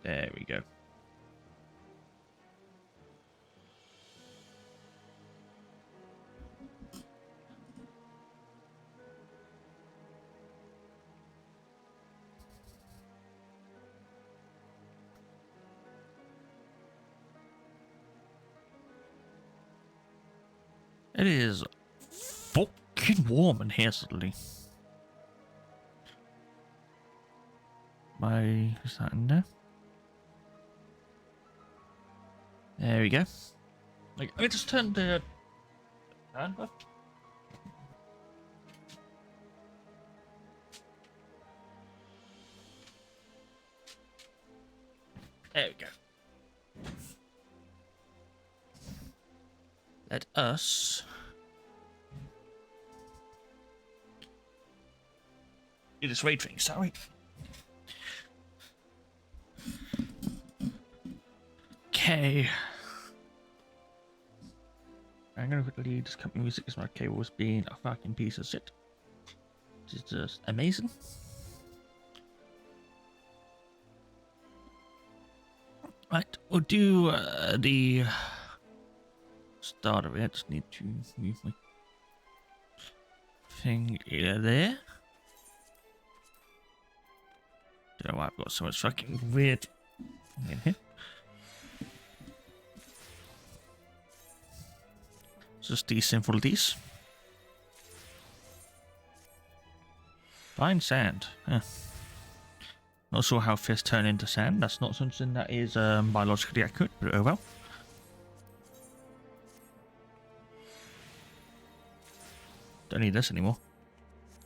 There we go. It is fucking warm in here suddenly. Is that in there? There we go. Like, I just turned the fan off. There we go. Let us do this raid thing, sorry. Okay. I'm gonna quickly just cut music because my cable's being a fucking piece of shit. This is just amazing. Right, we'll do the start of it. I just need to move my thing there. Don't know why I've got so much fucking weird in here. Just these simple these. Fine sand. Huh. Not sure how fish turn into sand. That's not something that is biologically accurate, but oh well. Don't need this anymore.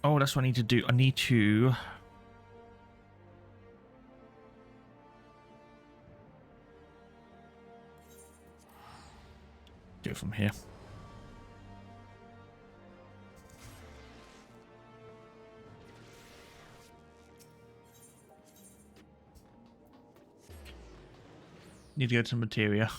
Oh, that's what I need to do. I need to... do it from here. Need to go to some materia.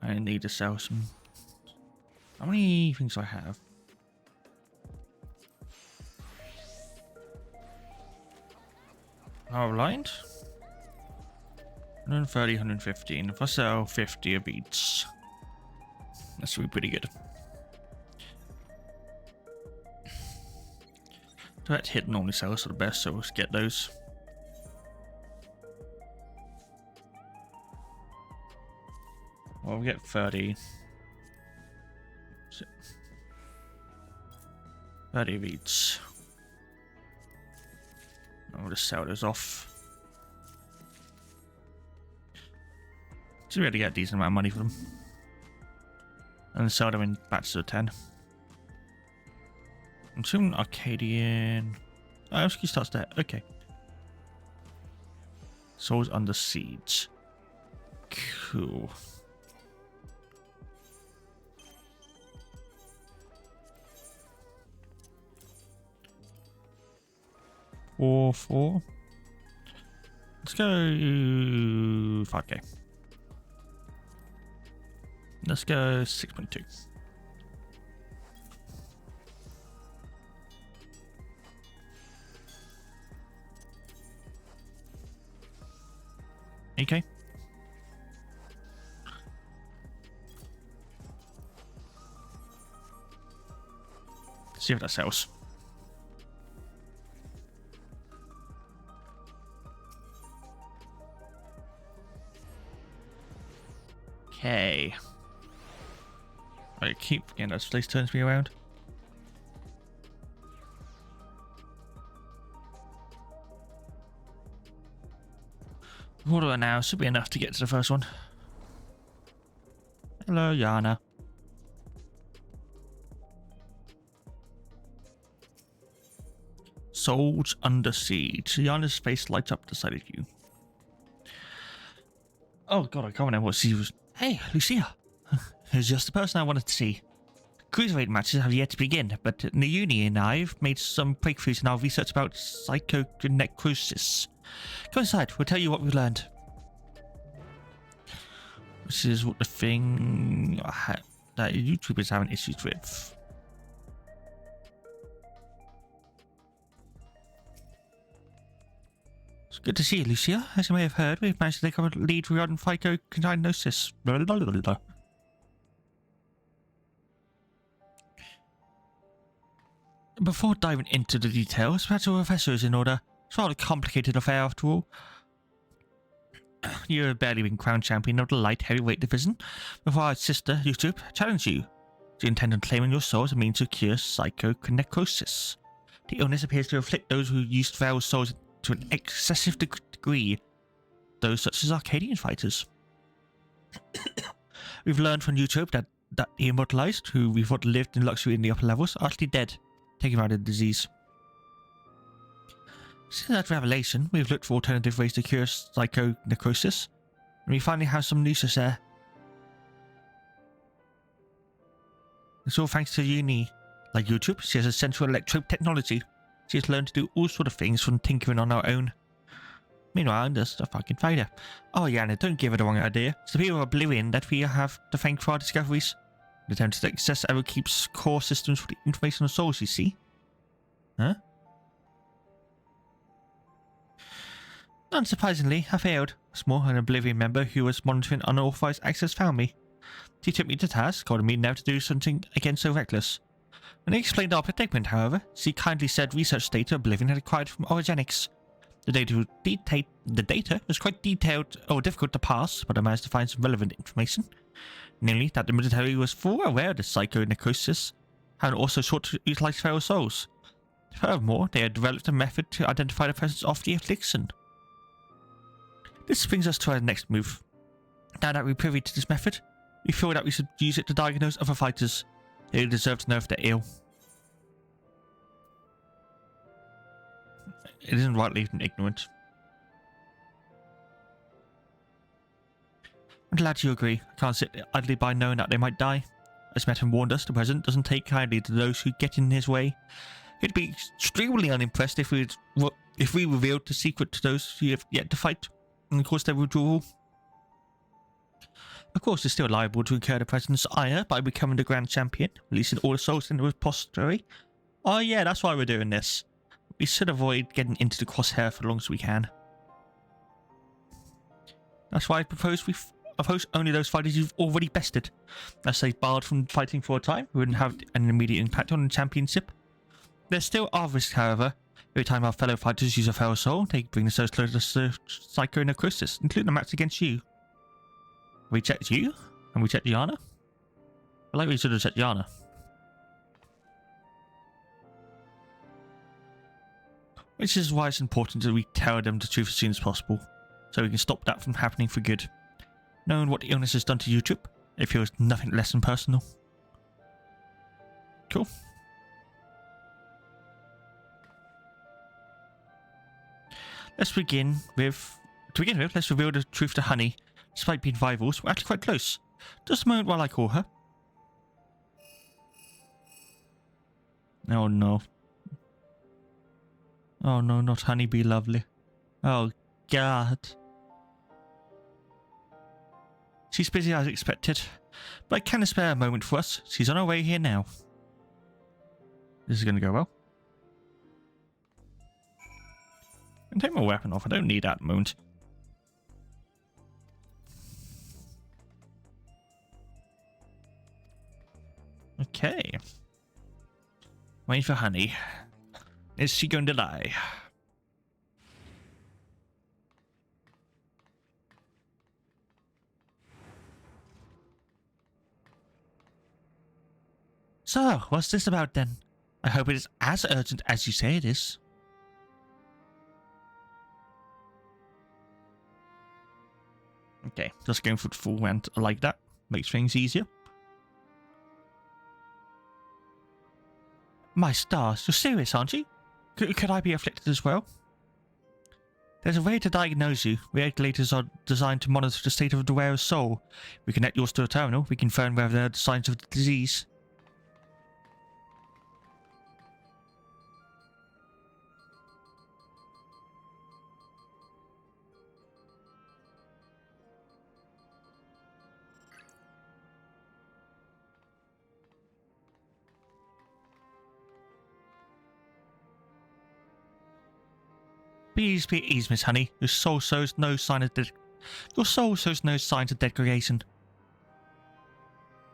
I need to sell some. How many things do I have? Power aligned? 130, 115. If I sell 50 of each, that should be pretty good. Direct hit normally sells for the best, so let's get those. Well, we'll get 30. 30 of each. I'll just sell those off. Should be able to get a decent amount of money for them. And then sell them in batches of 10. I'm assuming Arcadion. Oh, MSQ starts there. Okay. Souls under siege. Cool. Four. Let's go 5k. Let's go 6.2. Okay. See if that sells. Okay. I keep getting that place turns me around. What do I now? Should be enough to get to the first one. Hello, Yana. Souls under siege. Yana's face lights up beside you. Oh god, I can't remember what she was. Hey, Lucia. It's just the person I wanted to see. Cruiserweight matches have yet to begin, but Nauni and I have made some breakthroughs in our research about psychonecrosis. Go inside, we'll tell you what we've learned. This is what the thing that YouTubers having issues with. It's good to see you, Lucia. As you may have heard, we've managed to take up a lead regarding phytokinesis. Before diving into the details, perhaps your professor is in order. It's rather a complicated affair after all. You've barely been crowned champion of the light heavyweight division before our sister, YouTube, challenged you. Do you intend on claiming your soul as a means to cure psychonecrosis? The illness appears to afflict those who use feral souls to an excessive degree, those such as Arcadian fighters. We've learned from YouTube that the immortalized, who we thought lived in luxury in the upper levels, are actually dead, taking out the disease. Since that revelation, we've looked for alternative ways to cure psychonecrosis, and we finally have some news to share. It's all thanks to Uni. Like YouTube, she has a central electrode technology. She has learned to do all sort of things from tinkering on her own. Meanwhile, I'm just a fucking failure. Oh Yana, don't give her the wrong idea. It's the people of Oblivion that we have to thank for our discoveries. The attempted success ever keeps core systems for the information of souls, you see? Huh? Unsurprisingly, I failed. A small and Oblivion member who was monitoring unauthorized access found me. She took me to task, calling me never to do something again so reckless. When I explained our predicament, however, she kindly said research data Oblivion had acquired from Origenics. The data was quite detailed or difficult to parse, but I managed to find some relevant information. Namely, that the military was full aware of the psychonecrosis and also sought to utilize feral souls. Furthermore, they had developed a method to identify the presence of the affliction. This brings us to our next move. Now that we're privy to this method, we feel that we should use it to diagnose other fighters. They deserve to know if they're ill. It isn't right leaving ignorant. I'm glad you agree. I can't sit idly by knowing that they might die. As Metin warned us, the President doesn't take kindly to those who get in his way. He'd be extremely unimpressed if we revealed the secret to those who have yet to fight, and of course their withdrawal. Of course, it's still liable to incur the President's ire by becoming the Grand Champion, releasing all the souls in the repository. Oh yeah, that's why we're doing this. We should avoid getting into the crosshair for as long as we can. That's why I propose we oppose only those fighters you've already bested. As they barred from fighting for a time, we wouldn't have an immediate impact on the championship. There still are risks, however. Every time our fellow fighters use a feral soul, they bring themselves closer to psychonecrosis, including the match against you. We checked you? And we checked Yana? I like we should have checked Yana. Which is why it's important that we tell them the truth as soon as possible, so we can stop that from happening for good. Knowing what the illness has done to YouTube, it feels nothing less than personal. Cool. Let's begin with... let's reveal the truth to Honey. Despite being rivals, we're actually quite close. Just a moment while I call her. Oh no. Oh no, not Honey Be Lovely. Oh God. She's busy as expected, but I can spare a moment for us. She's on her way here now. This is going to go well. I can take my weapon off. I don't need that at the moment. Okay. Waiting for Honey. Is she going to die? So, what's this about then? I hope it is as urgent as you say it is. Okay, just going for the full rant like that. Makes things easier. My stars, you're serious, aren't you? Could I be afflicted as well? There's a way to diagnose you. Regulators are designed to monitor the state of the wearer's soul. We connect yours to a terminal. We confirm whether there are signs of the disease. Please be at ease, Miss Honey. Your soul shows no sign of degradation.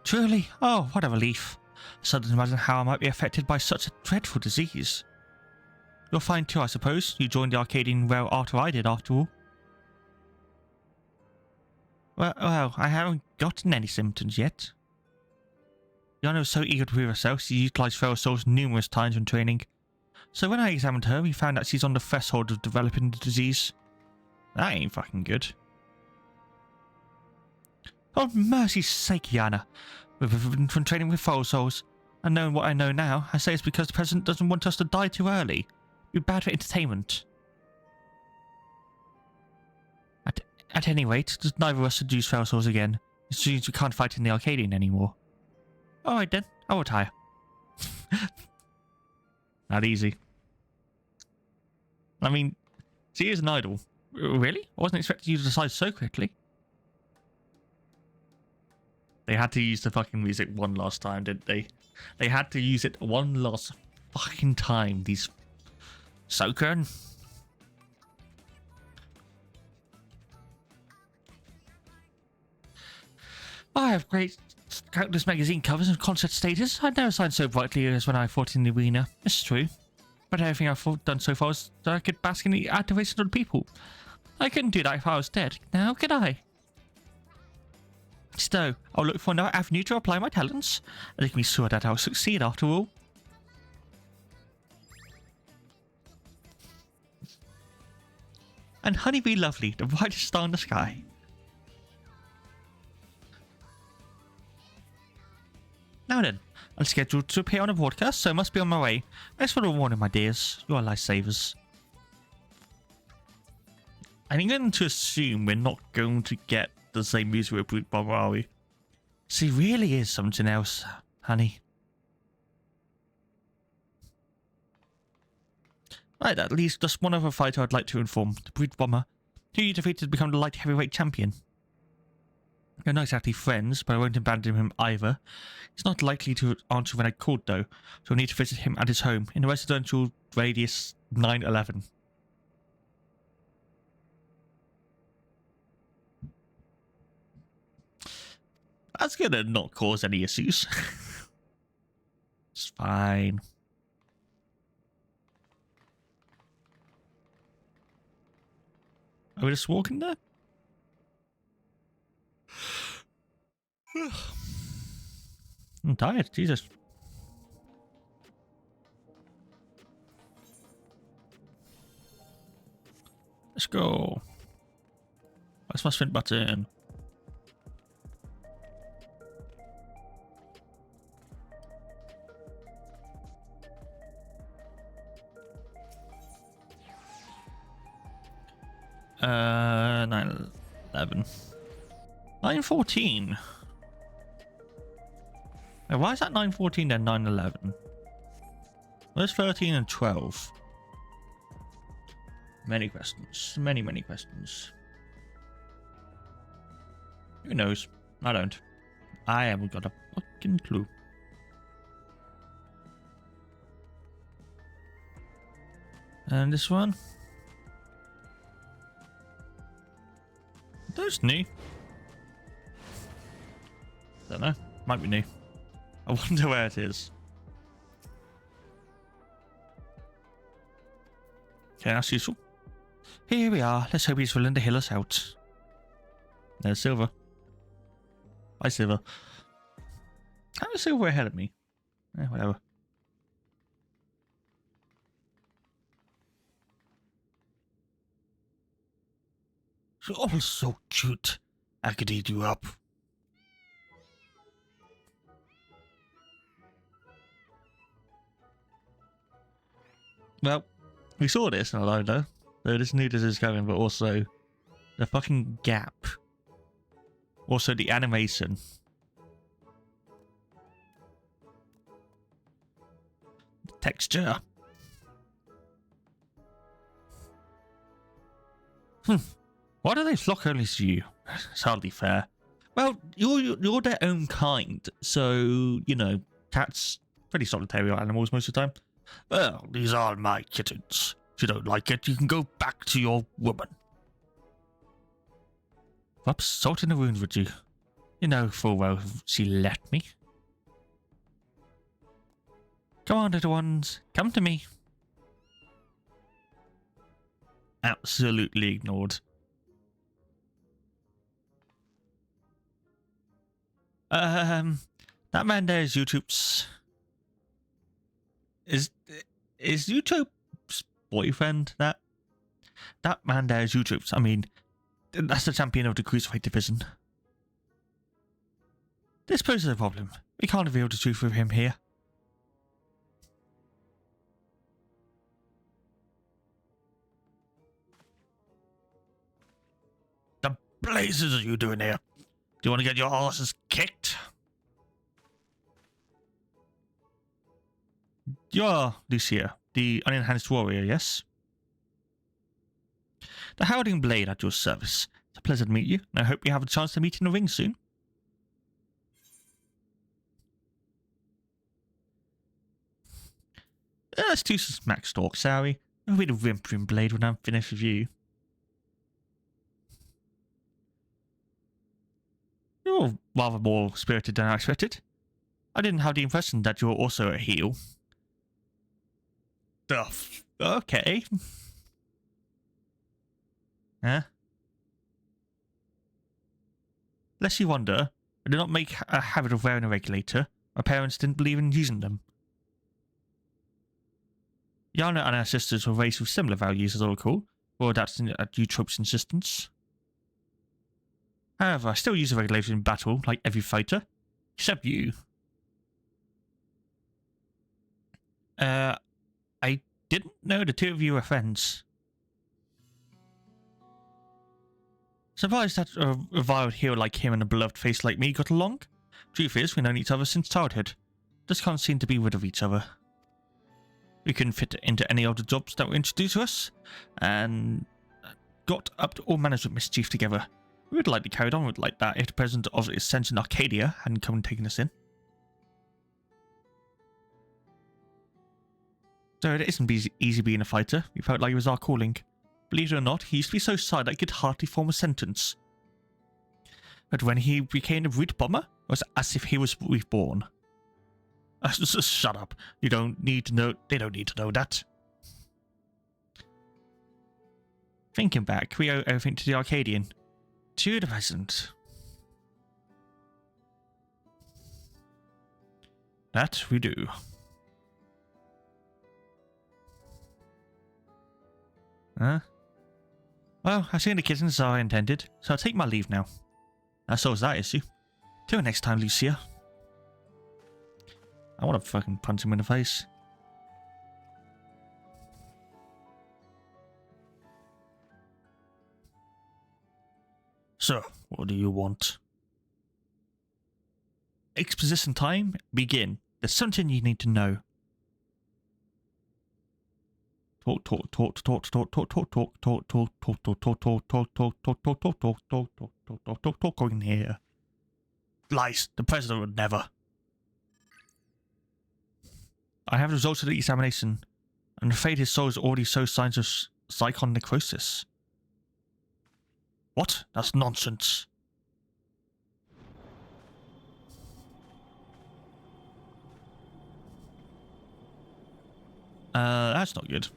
Truly? Oh, what a relief. I suddenly imagine how I might be affected by such a dreadful disease. You're fine too, I suppose. You joined the Arcadion well after I did, after all. Well, I haven't gotten any symptoms yet. Yana was so eager to prove herself, she utilised feral souls numerous times when training. So when I examined her, we found that she's on the threshold of developing the disease. That ain't fucking good. Oh, mercy's sake, Yana. From training with feral souls, and knowing what I know now, I say it's because the President doesn't want us to die too early. It'd be bad for entertainment. At any rate, does neither of us seduce feral souls again. It seems we can't fight in the Arcadion anymore. Alright then, I'll retire. Not easy. I mean, she is an idol. Really? I wasn't expecting you to decide so quickly. They had to use the fucking music one last time, didn't they? They had to use it one last fucking time, these... Soken. I have great countless magazine covers and concert stages. I'd never signed so brightly as when I fought in the arena. It's true. But everything I've done so far is that I could bask in the adoration of the people. I couldn't do that if I was dead. Now could I? So, I'll look for another avenue to apply my talents. I can be sure that I'll succeed after all. And Honeybee Lovely, the brightest star in the sky. Now then, I'm scheduled to appear on a broadcast, so I must be on my way. Thanks for the warning, my dears. You are lifesavers. I'm going to assume we're not going to get the same music with Brute Bomber, are we? She really is something else, honey. Right, at least just one other fighter I'd like to inform. The Brute Bomber, who you defeated to become the light heavyweight champion. You're not exactly friends, but I won't abandon him either. He's not likely to answer when I called, though, so I'll need to visit him at his home in the residential radius 911. That's gonna not cause any issues. It's fine. Are we just walking there? I'm tired, Jesus. Let's go. Where's my sprint button? Uh, 911. 914. Now, why is that 914 then 911? Where's 13 and 12? Many questions. Many, many questions. Who knows? I don't. I haven't got a fucking clue. And this one? Those new? Don't know. Might be new. I wonder where it is. Okay, that's useful. Here we are. Let's hope he's willing to heal us out. There's Silver. Bye, Silver. How is Silver ahead of me? Whatever. You're all so cute. I could eat you up. Well, we saw this in Alona. So this new disease is coming, but also the fucking gap. Also the animation. The texture. Why do they flock only to you? It's hardly fair. Well, you're their own kind, so, you know, cats, pretty solitary animals most of the time. Well, these are my kittens. If you don't like it, you can go back to your woman. Rub salt in the wound, would you? You know full well she left me. Come on, little ones. Come to me. Absolutely ignored. That man there is YouTube's... Is YouTube's boyfriend, that man there is YouTube's. I mean, that's the champion of the Cruiserweight division. This poses a problem. We can't reveal the truth with him here. The blazes are you doing here? Do you want to get your asses kicked? You're Lucia, the unenhanced warrior, yes? The Howling Blade at your service. It's a pleasure to meet you, and I hope you have a chance to meet in the ring soon. Let's do some smack talk, shall we? I'll be the whimpering blade when I'm finished with you. You're rather more spirited than I expected. I didn't have the impression that you're also a heel. Okay. Huh? Lest you wonder, I did not make a habit of wearing a regulator. My parents didn't believe in using them. Yana and her sisters were raised with similar values, as I recall, or that's at Eutrope's insistence. However, I still use a regulator in battle, like every fighter. Except you. I didn't know the two of you were friends. Surprised that a reviled hero like him and a beloved face like me got along. Truth is, we've known each other since childhood. Just can't seem to be rid of each other. We couldn't fit into any of the jobs that were introduced to us, and got up to all manners of mischief together. We would likely carried on with like that if the president of Ascension Arcadia hadn't come and taken us in. So it isn't easy being a fighter. We felt like it was our calling. Believe it or not, he used to be so silent I could hardly form a sentence. But when he became a root bomber, it was as if he was reborn. Shut up. You don't need to know. They don't need to know that. Thinking back, we owe everything to the Arcadion. To the present. That we do. Huh? Well, I've seen the kittens as I intended, so I'll take my leave now. That solves that issue. Till next time, Lucia. I want to fucking punch him in the face. So, what do you want? Exposition time, begin. There's something you need to know. Talk in here. Lies. The president would never. I have the results of the examination. I'm afraid his soul has already shown signs of psychon necrosis. What? That's nonsense. That's not good.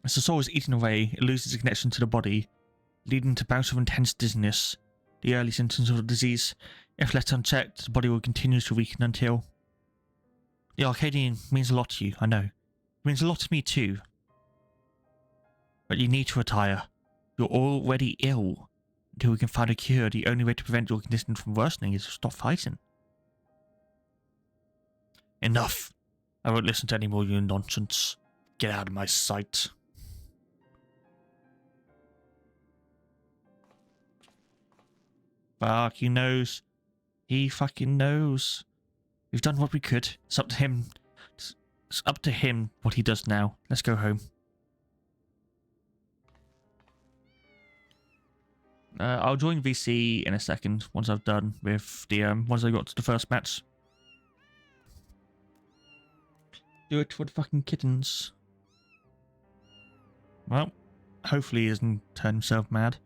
As the soul is eaten away, it loses its connection to the body, leading to bouts of intense dizziness. The early symptoms of the disease. If left unchecked, the body will continue to weaken until... The Arcadian means a lot to you, I know. It means a lot to me too. But you need to retire. You're already ill. Until we can find a cure, the only way to prevent your condition from worsening is to stop fighting. Enough. I won't listen to any more of your nonsense. Get out of my sight. Fuck, he knows. He fucking knows. We've done what we could. It's up to him. It's up to him what he does now. Let's go home. I'll join VC in a second once I've done with the once I got to the first match. Do it for the fucking kittens. Well, hopefully he doesn't turn himself mad.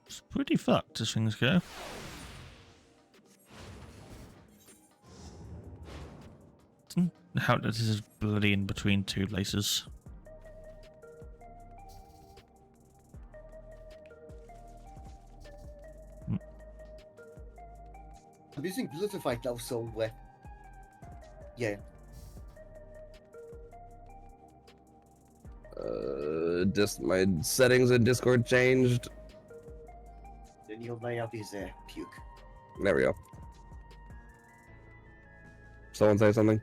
It's pretty fucked as things go. How this is bloody in between two places. I'm using Bluetooth now, so yeah. Just my settings in Discord changed. The new layout is puke. There we go. Someone say something?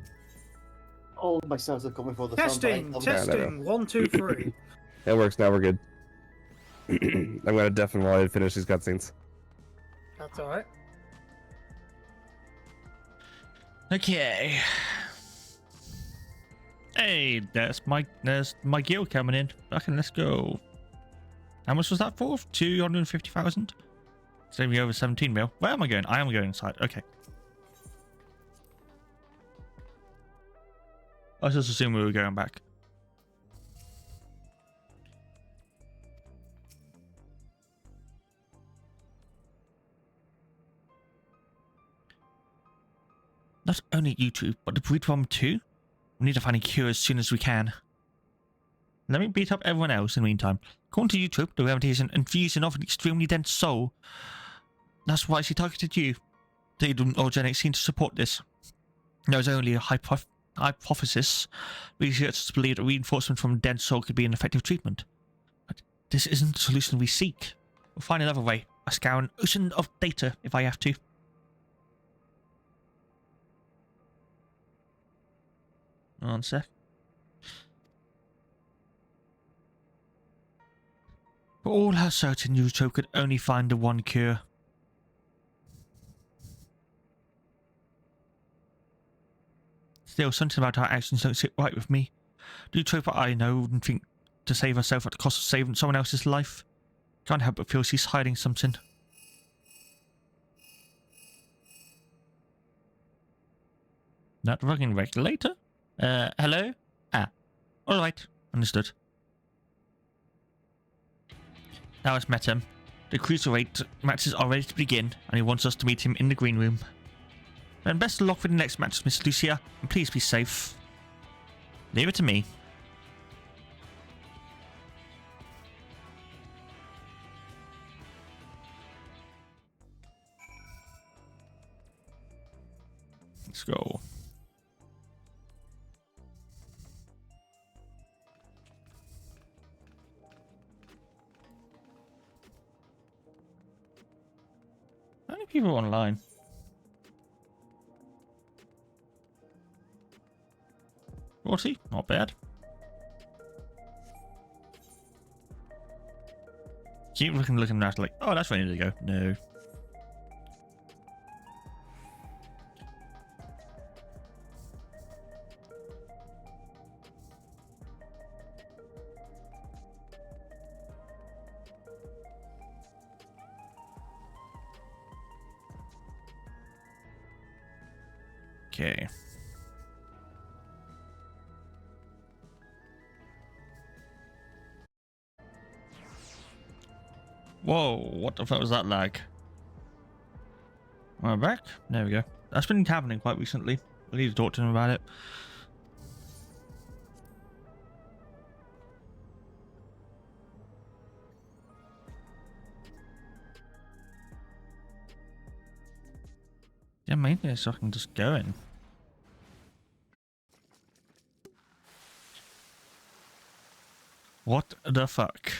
All my sounds are coming for the Testing, sound. testing, 1, 2, 3. It works now, we're good. I'm gonna deafen while I finish these cutscenes. That's alright. Okay. Hey, there's my guild coming in. Fucking let's go. How much was that for? 250,000? Saving me over 17 mil. Where am I going? I am going inside. Okay. I was just assuming we were going back. Not only YouTube, but the breed farm too. We need to find a cure as soon as we can. Let me beat up everyone else in the meantime. According to YouTube, the remedy is an infusion of an extremely dense soul. That's why she targeted you. The organics seem to support this. There is only a hypothesis. Researchers believe that reinforcement from a dense soul could be an effective treatment. But this isn't the solution we seek. We'll find another way. I scour an ocean of data if I have to. One sec. For all her searching, YouTube could only find the one cure. Still, something about our actions don't sit right with me. Do trope I know and think to save herself at the cost of saving someone else's life? Can't help but feel she's hiding something. That fucking regulator? Hello? Ah. Alright. Understood. Now it's met him. The cruiserweight matches are ready to begin, and he wants us to meet him in the green room. Then best of luck for the next match, Miss Lucia, and please be safe. Leave it to me. Let's go. How many people are online? Forty? Not bad. Keep looking at like, oh, that's ready to go. No. Okay. Whoa, what the fuck was that lag? Am I back? There we go. That's been happening quite recently. We need to talk to him about it. Yeah, maybe so I can just go in. What the fuck?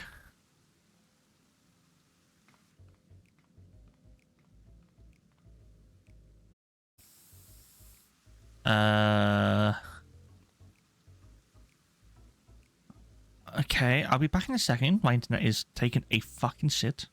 Okay, I'll be back in a second. My internet is taking a fucking shit.